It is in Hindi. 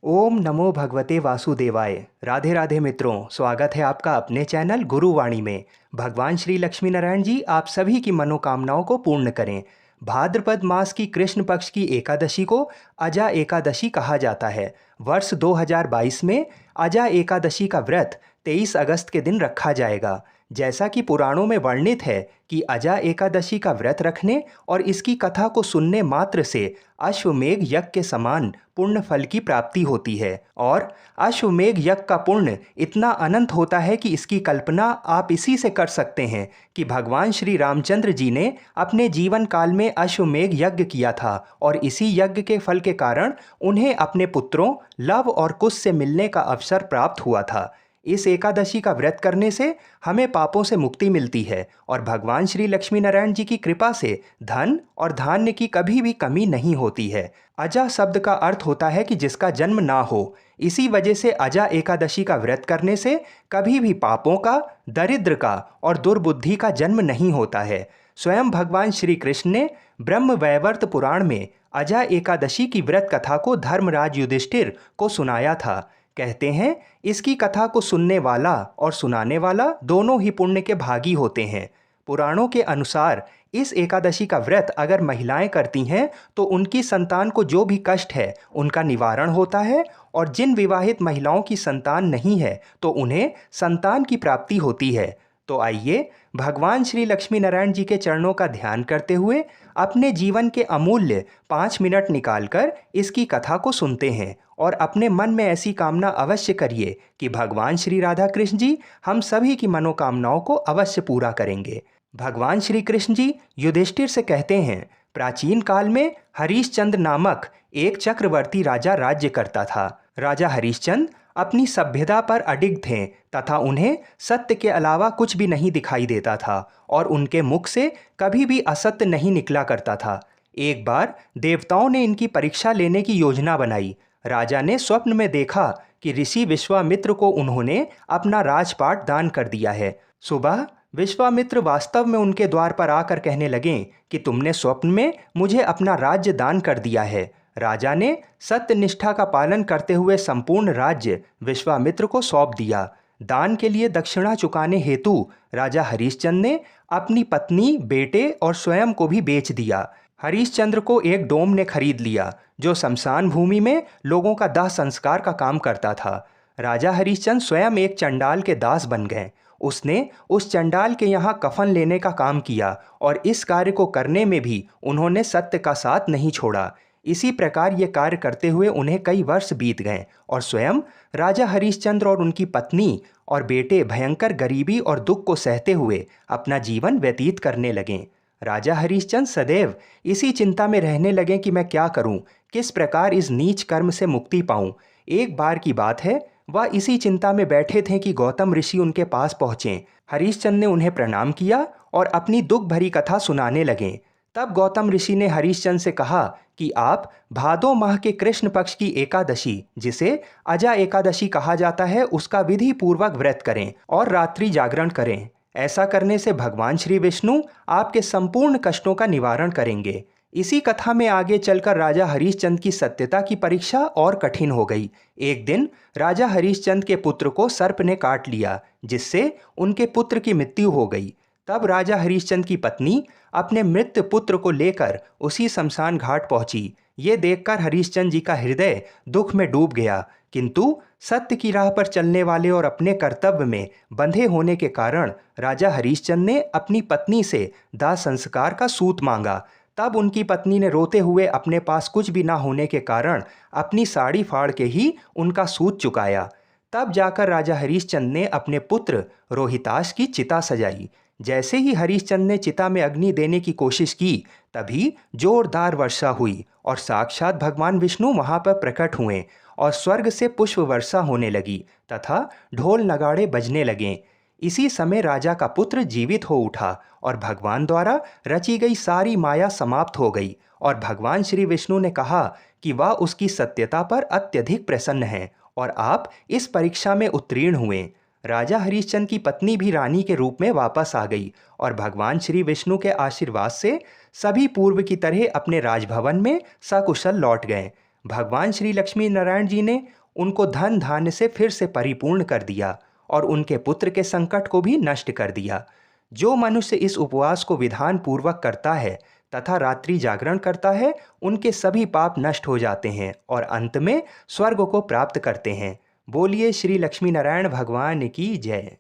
ओम नमो भगवते वासुदेवाय। राधे राधे मित्रों, स्वागत है आपका अपने चैनल गुरुवाणी में। भगवान श्री लक्ष्मी नारायण जी आप सभी की मनोकामनाओं को पूर्ण करें। भाद्रपद मास की कृष्ण पक्ष की एकादशी को अजा एकादशी कहा जाता है। वर्ष 2022 में अजा एकादशी का व्रत 23 अगस्त के दिन रखा जाएगा। जैसा कि पुराणों में वर्णित है कि अजा एकादशी का व्रत रखने और इसकी कथा को सुनने मात्र से अश्वमेघ यज्ञ के समान पुण्य फल की प्राप्ति होती है। और अश्वमेघ यज्ञ का पुण्य इतना अनंत होता है कि इसकी कल्पना आप इसी से कर सकते हैं कि भगवान श्री रामचंद्र जी ने अपने जीवन काल में अश्वमेघ यज्ञ किया था और इसी यज्ञ के फल के कारण उन्हें अपने पुत्रों लव और कुश से मिलने का अवसर प्राप्त हुआ था। इस एकादशी का व्रत करने से हमें पापों से मुक्ति मिलती है और भगवान श्री लक्ष्मी नारायण जी की कृपा से धन और धान्य की कभी भी कमी नहीं होती है। अजा शब्द का अर्थ होता है कि जिसका जन्म ना हो। इसी वजह से अजा एकादशी का व्रत करने से कभी भी पापों का, दरिद्र का और दुर्बुद्धि का जन्म नहीं होता है। स्वयं भगवान श्री कृष्ण ने ब्रह्म वैवर्त पुराण में अजा एकादशी की व्रत कथा को धर्मराज युधिष्ठिर को सुनाया था। कहते हैं इसकी कथा को सुनने वाला और सुनाने वाला दोनों ही पुण्य के भागी होते हैं। पुराणों के अनुसार इस एकादशी का व्रत अगर महिलाएं करती हैं तो उनकी संतान को जो भी कष्ट है उनका निवारण होता है, और जिन विवाहित महिलाओं की संतान नहीं है तो उन्हें संतान की प्राप्ति होती है। तो आइए भगवान श्री लक्ष्मी नारायण जी के चरणों का ध्यान करते हुए अपने जीवन के अमूल्य 5 मिनट निकालकर इसकी कथा को सुनते हैं और अपने मन में ऐसी कामना अवश्य करिए कि भगवान श्री राधा कृष्ण जी हम सभी की मनोकामनाओं को अवश्य पूरा करेंगे। भगवान श्री कृष्ण जी युधिष्ठिर से कहते हैं, प्राचीन काल में हरिश्चंद्र नामक एक चक्रवर्ती राजा राज्य करता था। राजा हरिश्चंद्र अपनी सभ्यता पर अडिग थे तथा उन्हें सत्य के अलावा कुछ भी नहीं दिखाई देता था और उनके मुख से कभी भी असत्य नहीं निकला करता था। एक बार देवताओं ने इनकी परीक्षा लेने की योजना बनाई। राजा ने स्वप्न में देखा कि ऋषि विश्वामित्र को उन्होंने अपना राजपाट दान कर दिया है। सुबह विश्वामित्र वास्तव में उनके द्वार पर आकर कहने लगे कि तुमने स्वप्न में मुझे अपना राज्य दान कर दिया है। राजा ने सत्य निष्ठा का पालन करते हुए संपूर्ण राज्य विश्वामित्र को सौंप दिया। दान के लिए दक्षिणा चुकाने हेतु राजा हरिश्चंद्र ने अपनी पत्नी, बेटे और स्वयं को भी बेच दिया। हरिश्चंद्र को एक डोम ने खरीद लिया जो शमशान भूमि में लोगों का दाह संस्कार का काम करता था। राजा हरिश्चंद्र स्वयं एक चंडाल के दास बन गए। उसने उस चंडाल के यहाँ कफन लेने का काम किया और इस कार्य को करने में भी उन्होंने सत्य का साथ नहीं छोड़ा। इसी प्रकार ये कार्य करते हुए उन्हें कई वर्ष बीत गए और स्वयं राजा हरिश्चंद्र और उनकी पत्नी और बेटे भयंकर गरीबी और दुख को सहते हुए अपना जीवन व्यतीत करने लगे। राजा हरिश्चंद्र सदैव इसी चिंता में रहने लगे कि मैं क्या करूं, किस प्रकार इस नीच कर्म से मुक्ति पाऊं। एक बार की बात है, वह इसी चिंता में बैठे थे कि गौतम ऋषि उनके पास पहुंचे। हरिश्चंद्र ने उन्हें प्रणाम किया और अपनी दुख भरी कथा सुनाने लगे। तब गौतम ऋषि ने हरिश्चंद्र से कहा कि आप भादो माह के कृष्ण पक्ष की एकादशी, जिसे अजा एकादशी कहा जाता है, उसका विधि पूर्वक व्रत करें और रात्रि जागरण करें। ऐसा करने से भगवान श्री विष्णु आपके संपूर्ण कष्टों का निवारण करेंगे। इसी कथा में आगे चलकर राजा हरिश्चंद्र की सत्यता की परीक्षा और कठिन हो गई। एक दिन राजा हरिश्चंद्र के पुत्र को सर्प ने काट लिया, जिससे उनके पुत्र की मृत्यु हो गई। तब राजा हरिश्चंद्र की पत्नी अपने मृत पुत्र को लेकर उसी शमशान घाट पहुंची। ये देखकर हरिश्चंद्र जी का हृदय दुख में डूब गया, किंतु सत्य की राह पर चलने वाले और अपने कर्तव्य में बंधे होने के कारण राजा हरिश्चंद्र ने अपनी पत्नी से दाह संस्कार का सूत मांगा। तब उनकी पत्नी ने रोते हुए अपने पास कुछ भी ना होने के कारण अपनी साड़ी फाड़ के ही उनका सूत चुकाया। तब जाकर राजा हरिश्चंद्र ने अपने पुत्र रोहिताश की चिता सजाई। जैसे ही हरिश्चंद्र ने चिता में अग्नि देने की कोशिश की, तभी जोरदार वर्षा हुई और साक्षात भगवान विष्णु वहां पर प्रकट हुए और स्वर्ग से पुष्प वर्षा होने लगी तथा ढोल नगाड़े बजने लगे। इसी समय राजा का पुत्र जीवित हो उठा और भगवान द्वारा रची गई सारी माया समाप्त हो गई और भगवान श्री विष्णु ने कहा कि वह उसकी सत्यता पर अत्यधिक प्रसन्न है और आप इस परीक्षा में उत्तीर्ण हुए। राजा हरिश्चंद्र की पत्नी भी रानी के रूप में वापस आ गई और भगवान श्री विष्णु के आशीर्वाद से सभी पूर्व की तरह अपने राजभवन में सकुशल लौट गए। भगवान श्री लक्ष्मी नारायण जी ने उनको धन धान्य से फिर से परिपूर्ण कर दिया और उनके पुत्र के संकट को भी नष्ट कर दिया। जो मनुष्य इस उपवास को विधान पूर्वक करता है तथा रात्रि जागरण करता है, उनके सभी पाप नष्ट हो जाते हैं और अंत में स्वर्ग को प्राप्त करते हैं। बोलिए श्री लक्ष्मी नारायण भगवान की जय।